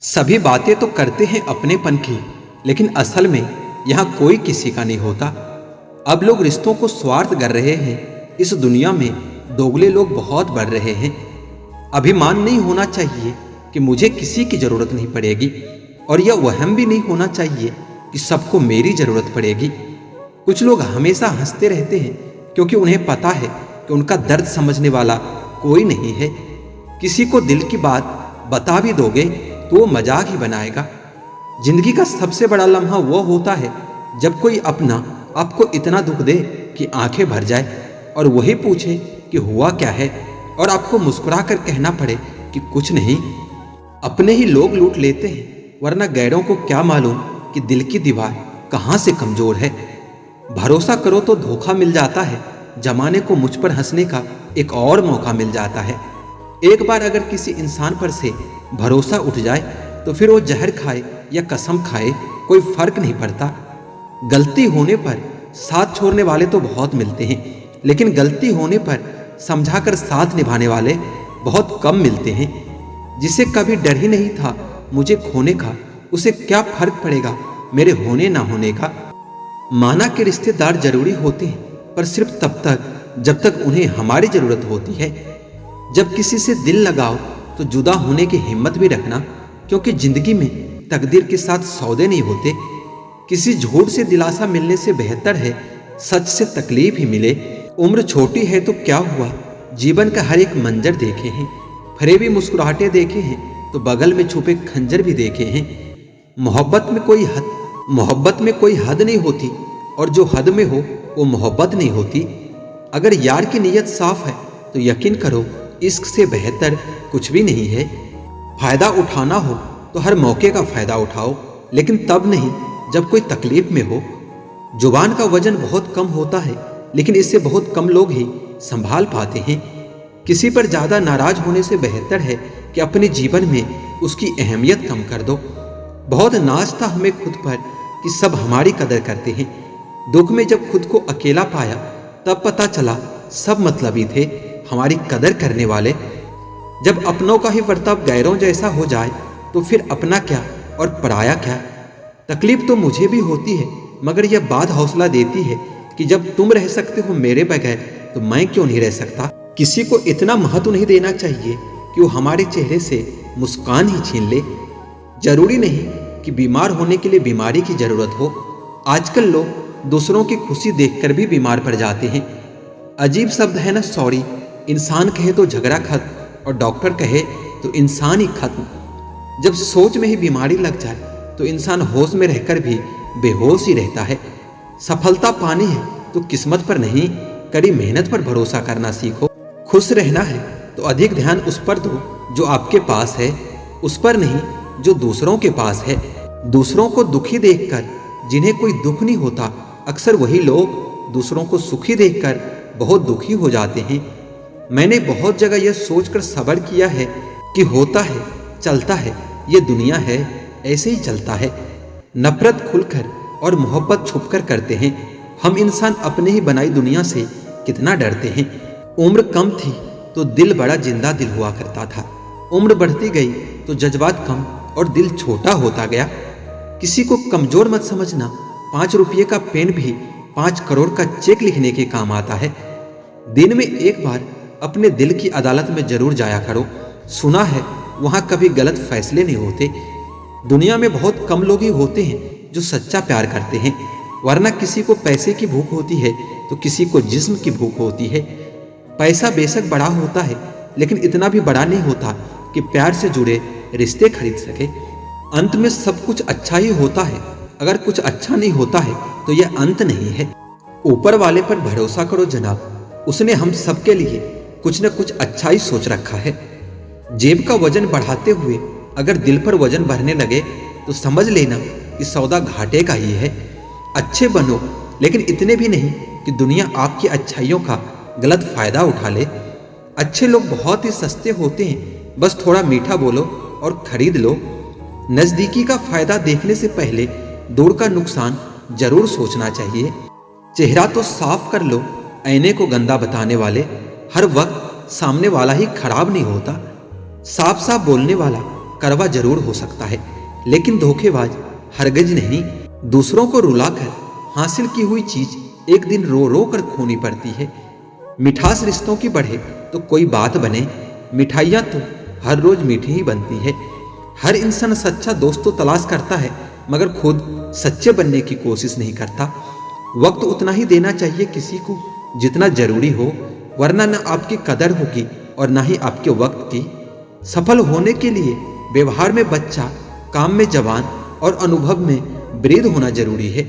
सभी बातें तो करते हैं अपनेपन की, लेकिन असल में यहाँ कोई किसी का नहीं होता। अब लोग रिश्तों को स्वार्थ कर रहे हैं। इस दुनिया में दोगले लोग बहुत बढ़ रहे हैं। अभिमान नहीं होना चाहिए कि मुझे किसी की जरूरत नहीं पड़ेगी, और यह वहम भी नहीं होना चाहिए कि सबको मेरी जरूरत पड़ेगी। कुछ लोग हमेशा हंसते रहते हैं क्योंकि उन्हें पता है कि उनका दर्द समझने वाला कोई नहीं है। किसी को दिल की बात बता भी दोगे तो वो मजाक ही बनाएगा। जिंदगी का सबसे बड़ा लम्हा वो होता है जब कोई अपना आपको इतना दुख दे कि आंखें भर जाए, और वही पूछे कि हुआ क्या है, और आपको मुस्कुरा कर कहना पड़े कि कुछ नहीं। अपने ही लोग लूट लेते हैं, वरना गैरों को क्या मालूम कि दिल की दीवार कहाँ से कमजोर है। भरोसा करो तो धोखा मिल जाता है। जमाने को मुझ पर हंसने का एक और मौका मिल जाता है। एक बार अगर किसी इंसान पर से भरोसा उठ जाए तो फिर वो जहर खाए या कसम खाए, कोई फर्क नहीं पड़ता। गलती होने पर साथ छोड़ने वाले तो बहुत मिलते हैं, लेकिन गलती होने पर समझाकर साथ निभाने वाले बहुत कम मिलते हैं। जिसे कभी डर ही नहीं था मुझे खोने का, उसे क्या फर्क पड़ेगा मेरे होने ना होने का। माना कि रिश्तेदार जरूरी होते हैं, पर सिर्फ तब तक जब तक उन्हें हमारी जरूरत होती है। जब किसी से दिल लगाओ तो जुदा होने की हिम्मत भी रखना, क्योंकि जिंदगी में तकदीर के साथ सौदे नहीं होते। किसी झूठ से दिलासा मिलने से बेहतर है सच से तकलीफ ही मिले। उम्र छोटी है तो क्या हुआ, जीवन का हर एक मंजर देखे हैं। फरेबी मुस्कुराहटें देखे हैं तो बगल में छुपे खंजर भी देखे हैं। मोहब्बत में कोई हद नहीं होती, और जो हद में हो वो मोहब्बत नहीं होती। अगर यार की नीयत साफ है तो यकीन करो इश्क से बेहतर कुछ भी नहीं है। फायदा उठाना हो तो हर मौके का फायदा उठाओ, लेकिन तब नहीं जब कोई तकलीफ में हो। जुबान का वजन बहुत कम होता है, लेकिन इससे बहुत कम लोग ही संभाल पाते हैं। किसी पर ज्यादा नाराज होने से बेहतर है कि अपने जीवन में उसकी अहमियत कम कर दो। बहुत नाज था हमें खुद पर कि सब हमारी कदर करते हैं। दुख में जब खुद को अकेला पाया तब पता चला सब मतलबी थे हमारी कदर करने वाले। जब अपनों का ही वर्ताव गैरों जैसा हो जाए तो फिर अपना क्या और पराया क्या। तकलीफ तो मुझे भी होती है, मगर यह बात हौसला देती है कि जब तुम रह सकते हो मेरे बगैर तो मैं क्यों नहीं रह सकता। किसी को इतना महत्व नहीं देना चाहिए कि वो हमारे चेहरे से मुस्कान ही छीन ले। जरूरी नहीं कि बीमार होने के लिए बीमारी की जरूरत हो। आजकल लोग दूसरों की खुशी देखकर भी बीमार पड़ जाते हैं। अजीब शब्द है ना सॉरी। इंसान कहे तो झगड़ा खत्म, और डॉक्टर कहे तो इंसान ही खत्म। जब सोच में ही बीमारी लग जाए तो इंसान होश में रहकर भी बेहोश ही रहता है। सफलता पानी है तो किस्मत पर नहीं, कड़ी मेहनत पर भरोसा करना सीखो। खुश रहना है तो अधिक ध्यान उस पर दो जो आपके पास है, उस पर नहीं जो दूसरों के पास है। दूसरों को दुखी देखकर जिन्हें कोई दुख नहीं होता, अक्सर वही लोग दूसरों को सुखी देखकर बहुत दुखी हो जाते हैं। मैंने बहुत जगह यह सोचकर सब्र किया है कि होता है चलता है, ये दुनिया है ऐसे ही चलता है। नफरत खुलकर और मोहब्बत छुपकर करते हैं। हम इंसान अपने ही बनाई दुनिया से कितना डरते हैं। उम्र कम थी तो दिल बड़ा जिंदा दिल हुआ करता था। उम्र बढ़ती गई तो जज्बात कम और दिल छोटा होता गया। किसी को कमजोर मत समझना। 5 रुपये का पेन भी 5 करोड़ का चेक लिखने के काम आता है। दिन में एक बार अपने दिल की अदालत में जरूर जाया करो। सुना है वहां कभी गलत फैसले नहीं होते। दुनिया में बहुत कम लोग ही होते हैं जो सच्चा प्यार करते हैं, वरना किसी को पैसे की भूख होती है तो किसी को जिस्म की भूख होती है। पैसा बेशक बड़ा होता है, लेकिन इतना भी बड़ा नहीं होता कि प्यार से जुड़े रिश्ते खरीद सके। अंत में सब कुछ अच्छा ही होता है। अगर कुछ अच्छा नहीं होता है तो यह अंत नहीं है। ऊपर वाले पर भरोसा करो जनाब, उसने हम सबके लिए कुछ न कुछ अच्छा ही सोच रखा है। जेब का वजन बढ़ाते हुए अगर दिल पर वजन बढ़ने लगे तो समझ लेना कि सौदा घाटे का ही है। अच्छे बनो, लेकिन इतने भी नहीं कि दुनिया आपकी अच्छाइयों का गलत फायदा उठा ले। अच्छे लोग बहुत ही सस्ते होते हैं, बस थोड़ा मीठा बोलो और खरीद लो। नजदीकी का फायदा देखने से पहले दूर का नुकसान जरूर सोचना चाहिए। चेहरा तो साफ कर लो, आईने को गंदा बताने वाले हर वक्त सामने वाला ही खराब नहीं होता। साफ साफ बोलने वाला कड़वा जरूर हो सकता है, लेकिन धोखेबाज हरगिज नहीं। दूसरों को रुलाकर हासिल की हुई चीज एक दिन रो रो कर खोनी पड़ती है। मिठास रिश्तों की बढ़े तो कोई बात बने, मिठाइयाँ तो हर रोज मीठी ही बनती है। हर इंसान सच्चा दोस्त तो तलाश करता है, मगर खुद सच्चे बनने की कोशिश नहीं करता। वक्त उतना ही देना चाहिए किसी को जितना जरूरी हो, वरना न आपकी कदर होगी और न ही आपके वक्त की। सफल होने के लिए व्यवहार में बच्चा, काम में जवान और अनुभव में वृद्ध होना जरूरी है।